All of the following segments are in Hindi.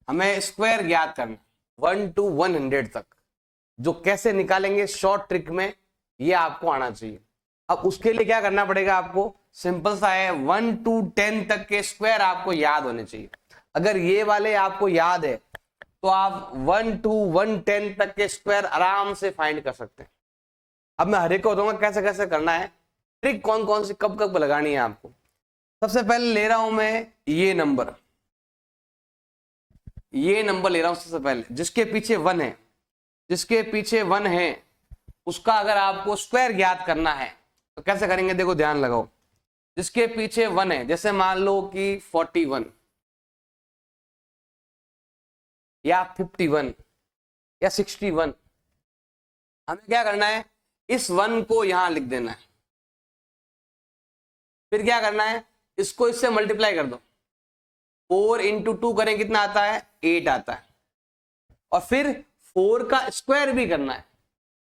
हमें स्क्वायर ज्ञात करना 1 to 100 तक, जो कैसे निकालेंगे शॉर्ट ट्रिक में, ये आपको आना चाहिए। अब उसके लिए क्या करना पड़ेगा आपको, सिंपल सा है, 1 to 10 तक के स्क्वायर आपको याद होने चाहिए। अगर ये वाले आपको याद है तो आप 1 to 110 तक के स्क्वायर आराम से फाइंड कर सकते हैं। अब मैं हर एक को बताऊंगा कैसे कैसे करना है, ट्रिक कौन कौन सी कब कब लगानी है आपको। सबसे पहले ले रहा हूं मैं ये नंबर ले रहा हूं सबसे पहले, जिसके पीछे 1 है, जिसके पीछे 1 है उसका अगर आपको स्क्वायर ज्ञात करना है तो कैसे करेंगे, देखो ध्यान लगाओ। जिसके पीछे 1 है, जैसे मान लो कि 41 या 51 या 61, हमें क्या करना है, इस 1 को यहां लिख देना है। फिर क्या करना है, इसको इससे मल्टीप्लाई कर दो, 4 into 2 करें कितना आता है, 8 आता है। और फिर 4 का स्क्वायर भी करना है,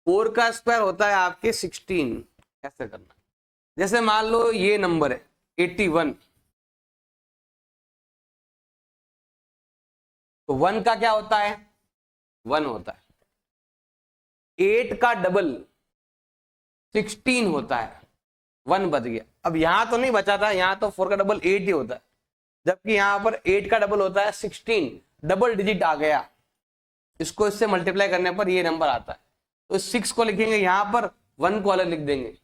4 का स्क्वायर होता है आपके 16, ऐसे करना है। जैसे मान लो ये नंबर है 81, तो 1 का क्या होता है, 1 होता है। 8 का डबल 16 होता है, 1 बच गया। अब यहां तो नहीं बचा था, यहां तो 4 का डबल 8 ही होता है, जबकि यहां पर 8 का डबल होता है 16, डबल डिजिट आ गया। इसको इससे मल्टीप्लाई करने पर ये नंबर आता है। तो 6 को लिखेंगे यहां पर, 1 को अलग लिख देंगे।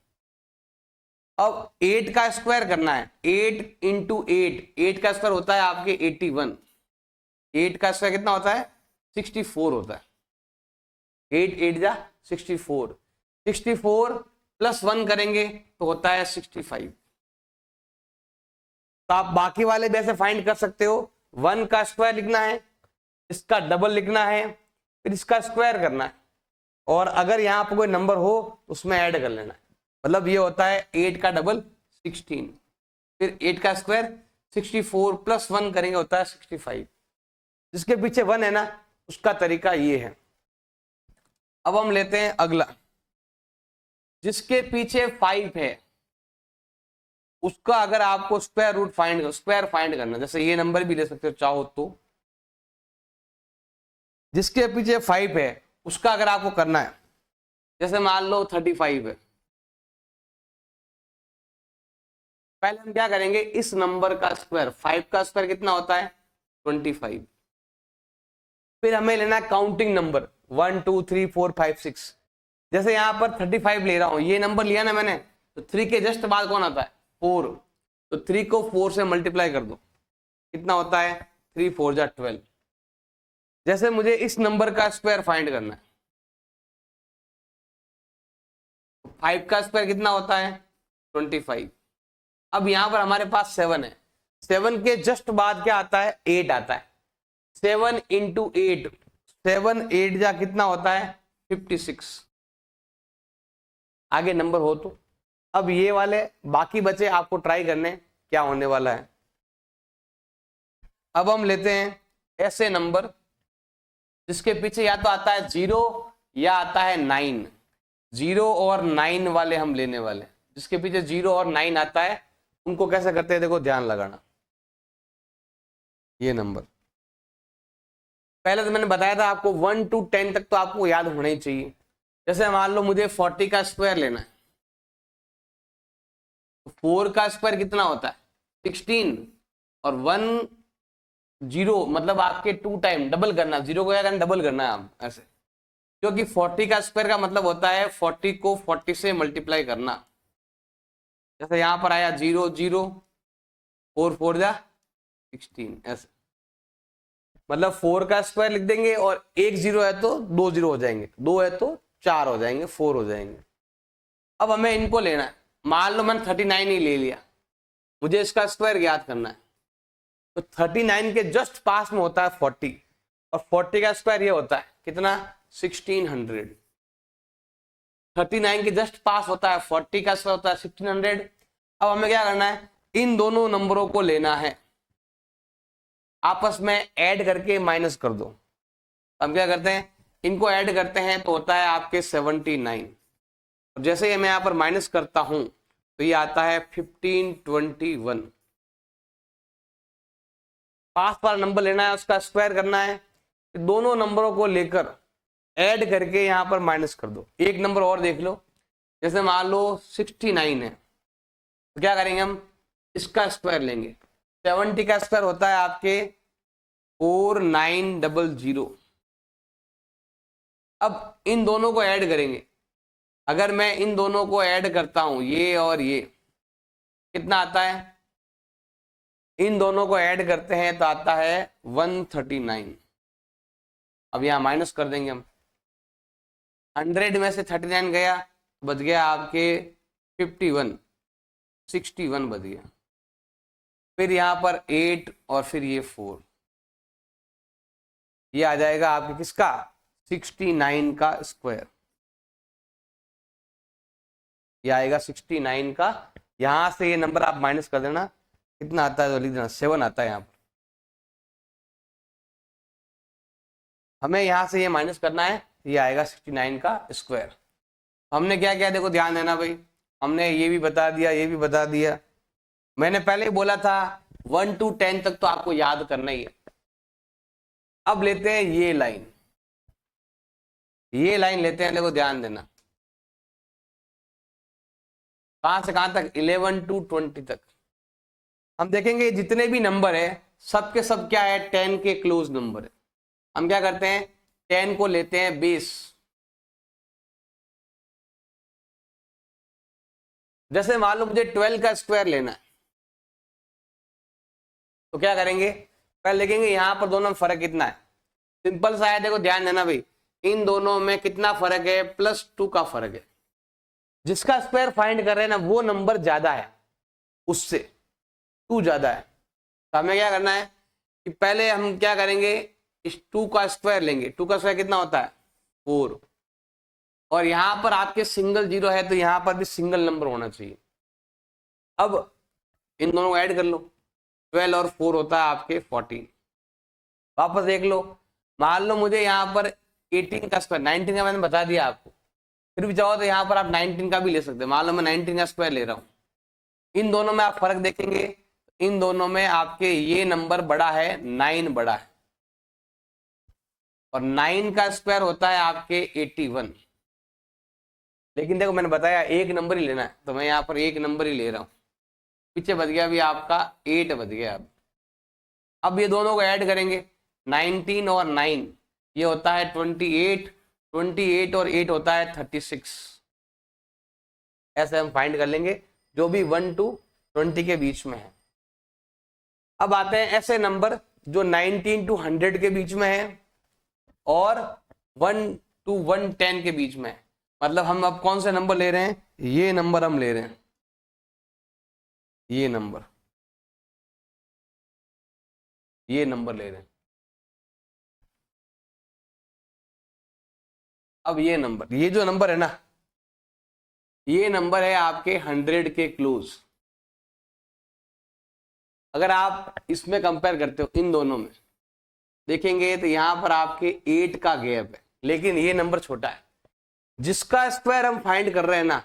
अब 8 का स्क्वायर करना है, 8 into 8, 8 का स्क्वायर होता है आपके 81, 8 का स्क्वायर कितना होता है, 64 होता है। 8 8 जा 64, 64 प्लस 1 करेंगे तो होता है 65। तो आप बाकी वाले भी ऐसे फाइंड कर सकते हो, 1 का स्क्वायर लिखना है, इसका डबल लिखना है, फिर इसका स्क्वायर करना है, और अगर यहाँ पर कोई नंबर हो तो उसमें ऐड कर लेना है। मतलब ये होता है 8 का डबल 16, फिर 8 का स्क्वायर 64 प्लस 1 करेंगे होता है 65। जिसके पीछे 1 है ना, उसका तरीका ये है। अब हम लेते हैं अगला, जिसके पीछे 5 है उसका अगर आपको स्क्वायर फाइंड करना, जैसे ये नंबर भी ले सकते हो चाहो तो। जिसके पीछे 5 है उसका अगर आपको करना है, जैसे मान लो 35 है, पहले हम क्या करेंगे, इस नंबर का स्क्वायर, 5 का स्क्वायर कितना होता है 25। फिर हमें लेना है काउंटिंग नंबर 1 2 3 4 5 6। जैसे यहां पर 35 ले रहा हूं, ये नंबर लिया ना मैंने, तो 3 के जस्ट बाद कौन आता है, 4। तो 3 को 4 से मल्टीप्लाई कर दो, कितना होता है 3 4 जा 12। जैसे मुझे इस नंबर का स्क्वायर फाइंड करना है, 5 का स्क्वायर कितना होता है 25। अब यहां पर हमारे पास 7 है, 7 के जस्ट बाद क्या आता है, 8 आता है। 7 into 8, 7 8 जा कितना होता है 56। आगे नंबर हो तो। अब ये वाले बाकी बचे आपको ट्राई करने क्या होने वाला है। अब हम लेते हैं ऐसे नंबर जिसके पीछे या तो आता है 0 या आता है 9। 0 और 9 वाले हम लेने वाले, जिसके पीछे 0 और 9 आता है उनको कैसे करते हैं, देखो ध्यान लगाना। ये नंबर पहले तो मैंने बताया था आपको 1 to 10 तक तो आपको याद होना ही चाहिए। जैसे मान लो मुझे 40 का स्क्वायर लेना है, तो 4 का स्क्वायर कितना होता है 16, और 1 0 मतलब आपके 2 टाइम डबल करना, 0 को क्या करना, डबल करना है आप ऐसे, क्योंकि 40 का स्क्वायर का मतलब होता है 40 को 40 से मल्टीप्लाई करना। जैसे यहां पर आया 0 0, 4 4 जा 16, ऐसे मतलब 4 का स्क्वायर लिख देंगे, और एक 0 है तो 2 0 हो जाएंगे, 2 है तो 4 हो जाएंगे, 4 हो जाएंगे। अब हमें इनको लेना है, मान लो मैंने 39 ही ले लिया, मुझे इसका स्क्वायर ज्ञात करना है। तो 39 के जस्ट पास में होता है 40, और 40 का स्क्वायर ये होता है कितना 1600। 39 के जस्ट पास होता है 40 का स्क्वायर होता है 1600। अब हमें क्या करना है, इन दोनों नंबरों को लेना है, आपस में ऐड करके माइनस कर दो। हम क्या करते हैं, इनको ऐड करते हैं तो होता है आपके 79। जैसे ही मैं यहां पर माइनस करता हूं तो ये आता है 1521। पास वाला नंबर लेना है, उसका स्क्वायर करना है, दोनों नंबरों को लेकर ऐड करके यहाँ पर माइनस कर दो। एक नंबर और देख लो, जैसे मान लो 69 है, तो क्या करेंगे हम, इसका स्क्वायर लेंगे। 70 का स्क्वायर होता है आपके 4900। अब इन दोनों को ऐड करेंगे, अगर मैं इन दोनों को ऐड करता हूं, ये और ये, कितना आता है, इन दोनों को ऐड करते हैं तो आता है 139। अब यहां माइनस कर देंगे हम, 100 में से 39 गया, बच गया आपके 51, 61 बच गया। फिर यहां पर 8 और फिर ये 4, ये आ जाएगा आपके किसका, 69 का स्क्वायर। ये आएगा 69 का, यहां से ये नंबर आप माइनस कर देना, कितना आता है तो लिख देना, 7 आता है। यहाँ पर हमें यहां से ये माइनस करना है, ये आएगा 69 का स्क्वायर। हमने क्या किया, देखो ध्यान देना भाई, हमने ये भी बता दिया, ये भी बता दिया। मैंने पहले ही बोला था 1 to 10 तक तो आपको याद करना ही है। अब लेते हैं ये लाइन, ये लाइन लेते हैं, देखो ध्यान देना, कहां से कहां तक, 11 to 20 तक। हम देखेंगे जितने भी नंबर है सब के सब क्या है, 10 के क्लोज नंबर है। हम क्या करते हैं, 10 को लेते हैं बेस। जैसे मान लो मुझे 12 का स्क्वायर लेना है, तो क्या करेंगे, पहले देखेंगे यहां पर दोनों में फर्क कितना है। सिंपल सा है, देखो ध्यान देना भाई, इन दोनों में कितना फर्क है, +2 का फर्क है। जिसका स्क्वायर फाइंड कर रहे हैं ना, वो नंबर ज्यादा है, उससे 2 ज्यादा है। तो हमें क्या करना है कि पहले हम क्या करेंगे, इस 2 का स्क्वायर लेंगे। 2 का स्क्वायर कितना होता है, 4। और यहां पर आपके सिंगल 0 है, तो यहां पर भी सिंगल नंबर होना चाहिए। अब इन दोनों को ऐड कर लो, 12 और 4 होता है आपके 14। वापस देख लो, मान लो मुझे यहाँ पर 18 का स्क्वायर, 19 का मैंने बता दिया आपको, फिर भी चाहो तो यहाँ पर आप 19 का भी ले सकते हैं। मान लो मैं 19 का स्क्वायर ले रहा हूँ, इन दोनों में आप फर्क देखेंगे, इन दोनों में आपके ये नंबर बड़ा है, 9 बड़ा है, और 9 का स्क्वायर होता है आपके 81। लेकिन देखो मैंने बताया एक नंबर ही लेना है, तो मैं यहाँ पर एक नंबर ही ले रहा हूँ। पीछे बच गया भी आपका 8 बच गया। अब ये दोनों को ऐड करेंगे, 19 और 9, ये होता है 28, 28 और 8 होता है 36। ऐसे हम फाइंड कर लेंगे जो भी 1 to 20 के बीच में है। अब आते हैं ऐसे नंबर जो 19 to 100 के बीच में है और 1 to 110 के बीच में है। मतलब हम अब कौन से नंबर ले रहे हैं, ये नंबर हम ले रहे हैं, ये नंबर ले रहे हैं। अब ये नंबर, ये जो नंबर है ना, ये नंबर है आपके 100 के क्लोज। अगर आप इसमें कंपेयर करते हो, इन दोनों में देखेंगे तो यहां पर आपके 8 का गैप है, लेकिन ये नंबर छोटा है। जिसका स्क्वायर हम फाइंड कर रहे हैं ना,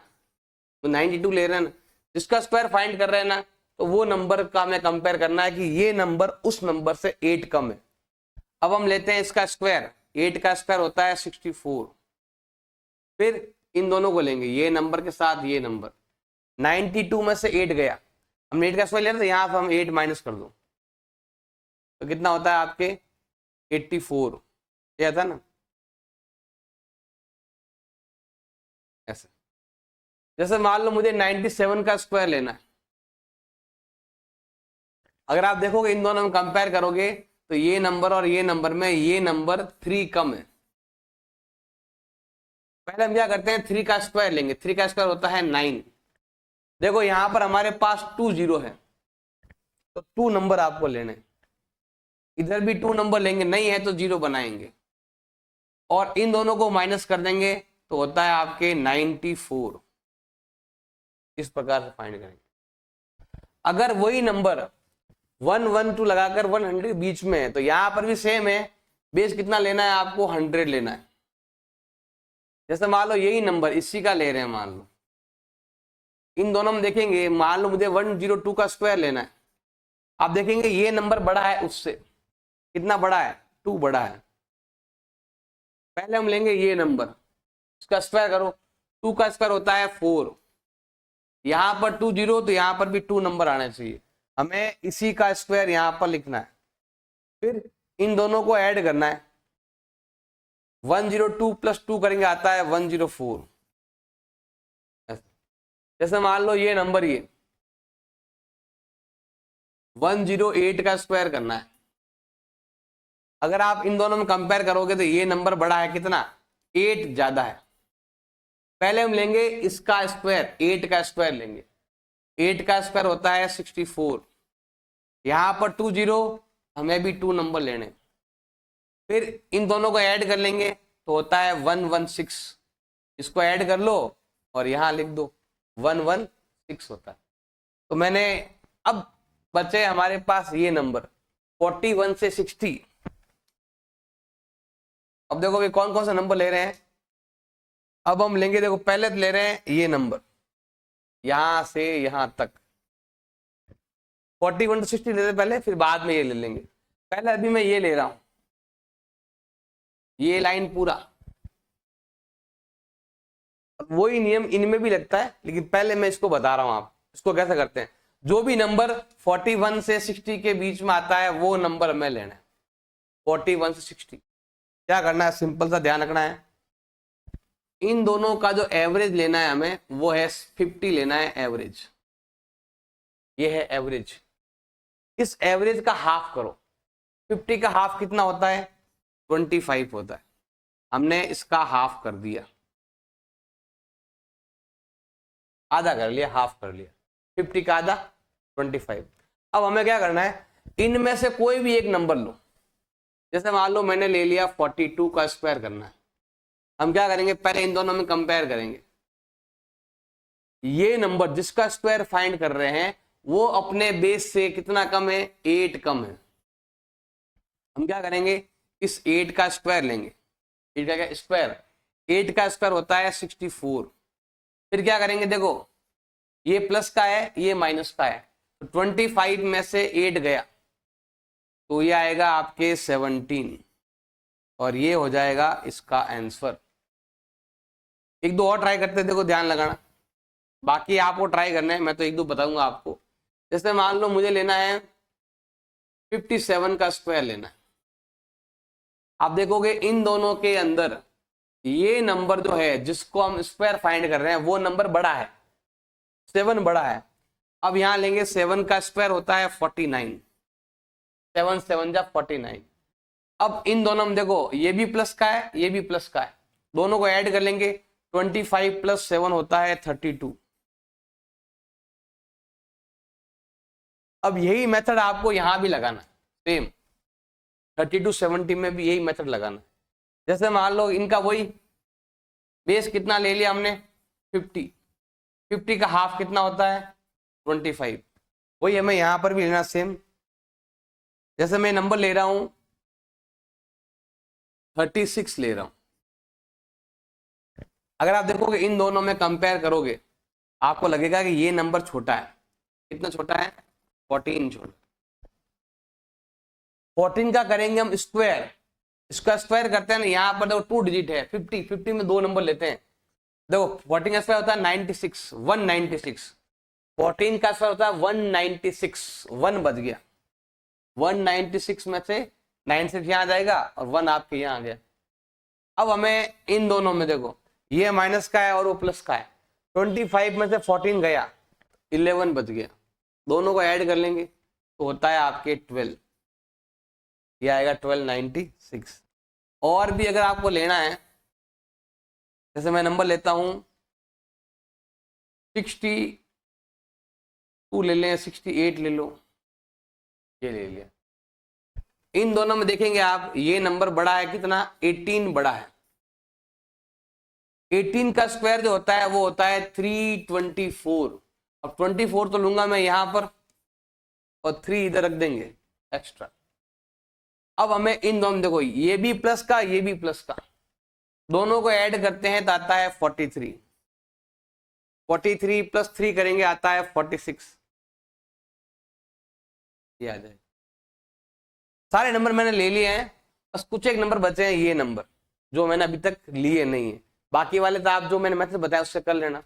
तो 92 ले रहे हैं ना, जिसका स्क्वायर फाइंड कर रहे हैं ना, तो वो नंबर का हमें कंपेयर करना है कि ये नंबर उस नंबर से 8 कम है। अब हम लेते हैं इसका स्क्वायर, 8 का स्क्वायर होता है 64। फिर इन दोनों को लेंगे, ये नंबर के साथ ये नंबर, 92 में से 8 गया, हमने 8 का स्क्वायर लिया, तो यहाँ पर हम 8 माइनस कर दो, तो कितना होता है आपके 84। ये था ना, ऐसे। जैसे मान लो मुझे 97 का स्क्वायर लेना है, अगर आप देखोगे इन दोनों में कंपेयर करोगे तो ये नंबर और ये नंबर में ये नंबर 3 कम है। पहले हम क्या करते हैं, 3 का स्क्वायर लेंगे, 3 का स्क्वायर होता है 9। देखो यहां पर हमारे पास 2 0 है, तो 2 नंबर आपको लेने, इधर भी 2 नंबर लेंगे, नहीं है तो 0 बनाएंगे और इन दोनों को माइनस कर देंगे, तो होता है आपके 94। इस प्रकार से फाइंड करेंगे। अगर वही नंबर 112 लगाकर 100 के बीच में है, तो यहां पर भी सेम है, बेस कितना लेना है आपको, 100 लेना है। जैसे मान लो यही नंबर इसी का ले रहे हैं, मान लो इन दोनों में देखेंगे, मान लो मुझे 102 का स्क्वायर लेना है, आप देखेंगे ये नंबर बड़ा है उससे, कितना बड़ा है, 2 बड़ा है। पहले हम लेंगे ये नंबर, इसका स्क्वायर करो, 2 का स्क्वायर होता है 4, यहां पर 2 0 तो यहां पर भी 2 नंबर आने चाहिए, हमें इसी का स्क्वायर यहां पर लिखना है, फिर इन दोनों को ऐड करना है, 102 + 2 करेंगे आता है 104। जैसे मान लो ये नंबर, ये 108 का स्क्वायर करना है, अगर आप इन दोनों में कंपेयर करोगे तो ये नंबर बड़ा है कितना, 8 ज्यादा है। पहले हम लेंगे इसका स्क्वायर, 8 का स्क्वायर लेंगे, 8 का स्क्वायर होता है 64, यहां पर 2 0, हमें भी 2 नंबर लेने, फिर इन दोनों को ऐड कर लेंगे तो होता है 116, इसको ऐड कर लो और यहां लिख दो 116 होता है। तो मैंने, अब बचे हमारे पास ये नंबर 41 से 60। अब देखो ये कौन कौन सा नंबर ले रहे हैं, अब हम लेंगे, देखो पहले तो ले रहे हैं ये नंबर यहां से यहां तक, 41 to 60 लेते पहले, फिर बाद में ये ले लेंगे। पहले अभी मैं ये ले रहा हूं, ये लाइन पूरा, वही नियम इनमें भी लगता है, लेकिन पहले मैं इसको बता रहा हूं आप इसको कैसे करते हैं। जो भी नंबर 41 से 60 के बीच में आता है वो नंबर हमें लेना है, 41 से 60। क्या करना है, सिंपल सा ध्यान रखना है, इन दोनों का जो एवरेज लेना है हमें वो है 50 लेना है एवरेज, ये है एवरेज। इस एवरेज का हाफ करो, 50 का हाफ कितना होता है, 25 होता है, हमने इसका हाफ कर दिया, आधा कर लिया, हाफ कर लिया, 50 का आधा 25। अब हमें क्या करना है, इनमें से कोई भी एक नंबर लो, जैसे मान लो मैंने ले लिया 42 का स्क्वायर करना है, हम क्या करेंगे, पहले इन दोनों में कंपेयर करेंगे, ये नंबर जिसका स्क्वायर फाइंड कर रहे हैं वो अपने बेस से कितना कम है, 8 कम है। हम क्या करेंगे, इस 8 का स्क्वायर लेंगे, 8 का क्या स्क्वायर, 8 का स्क्वायर होता है 64, फिर क्या करेंगे, देखो ये प्लस का है ये माइनस का है, तो 25 में से 8 गया तो ये आएगा आपके 17, और ये हो जाएगा इसका आंसर। एक दो और ट्राई करते हैं, देखो ध्यान लगाना, बाकी आपको ट्राई करना है, मैं तो एक दो बताऊंगा आपको। जैसे मान लो मुझे लेना है 57 का स्क्वायर लेना है, आप देखोगे इन दोनों के अंदर ये नंबर जो है जिसको हम स्क्वायर फाइंड कर रहे हैं वो नंबर बड़ा है, 7 बड़ा है। अब यहां लेंगे 7 का स्क्वायर होता है 49, 7 7 जा 49। अब इन दोनों में देखो ये भी प्लस का है ये भी प्लस का है, दोनों को ऐड कर लेंगे, 25 + 7 होता है 32। अब यही मेथड आपको यहां भी लगाना है, सेम 32 70 में भी यही मेथड लगाना है। जैसे मान लो इनका वही बेस कितना ले लिया हमने 50, 50 का हाफ कितना होता है 25, वही हमें यहां पर भी लेना सेम। जैसे मैं नंबर ले रहा हूं 36 ले रहा हूं, अगर आप देखोगे इन दोनों में कंपेयर करोगे आपको लगेगा कि ये नंबर छोटा है, कितना छोटा है 14 छोटा। 14 का करेंगे हम स्क्वायर, इसका स्क्वायर करते हैं ना, यहाँ पर देखो 2 डिजिट है, 50 50 में 2 नंबर लेते हैं, देखो 14 का स्क्वायर होता है 96 196, 14 का स्क्वायर होता है 196, 1 बच गया, 196 में से 96 यहाँ आ जाएगा और 1 आपके यहाँ आ गया। अब हमें इन दोनों में देखो ये माइनस का है और वो प्लस का है, 25 में से 14 गया 11 बच गया, दोनों को ऐड कर लेंगे तो होता है आपके 12, ये आएगा 1296। और भी अगर आपको लेना है, जैसे मैं नंबर लेता हूं 62 ले लें, 68 ले लो, ये ले लिया। इन दोनों में देखेंगे आप ये नंबर बड़ा है कितना 18 बड़ा है, 18 का स्क्वायर जो होता है वो होता है 324। अब 24 तो लूंगा मैं यहां पर और 3 इधर रख देंगे एक्स्ट्रा। अब हमें इन दोनों देखो ये भी प्लस का ये भी प्लस का, दोनों को ऐड करते हैं तो आता है 43, 43 + 3 करेंगे आता है 46, ये आ जाएगा। सारे नंबर मैंने ले लिए हैं, बस कुछ एक नंबर बचे हैं ये नंबर जो मैंने अभी तक लिए नहीं है। बाकी वाले तो आप जो मैंने मेथड बताया उससे कर लेना।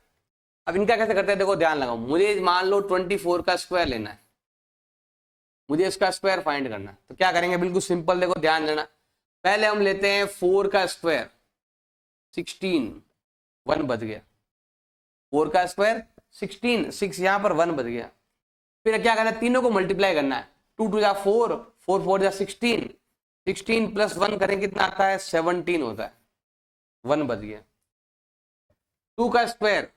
अब इनका कैसे करते हैं देखो, ध्यान लगाओ। मुझे मान लो 24 का स्क्वायर लेना है, मुझे इसका स्क्वायर फाइंड करना है। तो क्या करेंगे, बिल्कुल सिंपल, देखो ध्यान देना। पहले हम लेते हैं 4 का स्क्वायर, 16, 1 बच गया। 4 का स्क्वायर 16, 6 यहाँ पर 1 बच गया। फिर क्या करना है, तीनों को मल्टीप्लाई करना है। 2 2 जा 4, 4 4 जा 16, 16 प्लस 1 करें कितना आता है, 17 होता है। 1 बच गया। 2 का स्क्वायर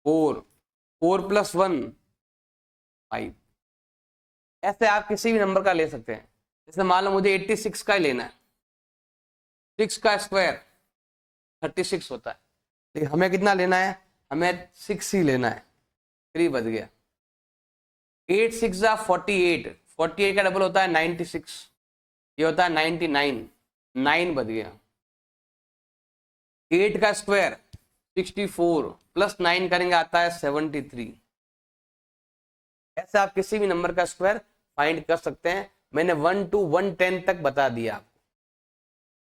4, 4 प्लस 1 5। ऐसे आप किसी भी नंबर का ले सकते हैं। जैसे मान लो मुझे 86 का ही लेना है, 6 का स्क्वायर 36 होता है, लेकिन हमें कितना लेना है, हमें 6 ही लेना है। 3 बच गया। 8 6 जा 48, 48 का डबल होता है 96, ये होता है 99, 9 बच गया। 8 का स्क्वायर 64 प्लस 9 करेंगे आता है 73। ऐसे आप किसी भी नंबर का स्क्वायर फाइंड कर सकते हैं। मैंने 1 to 110 तक बता दिया।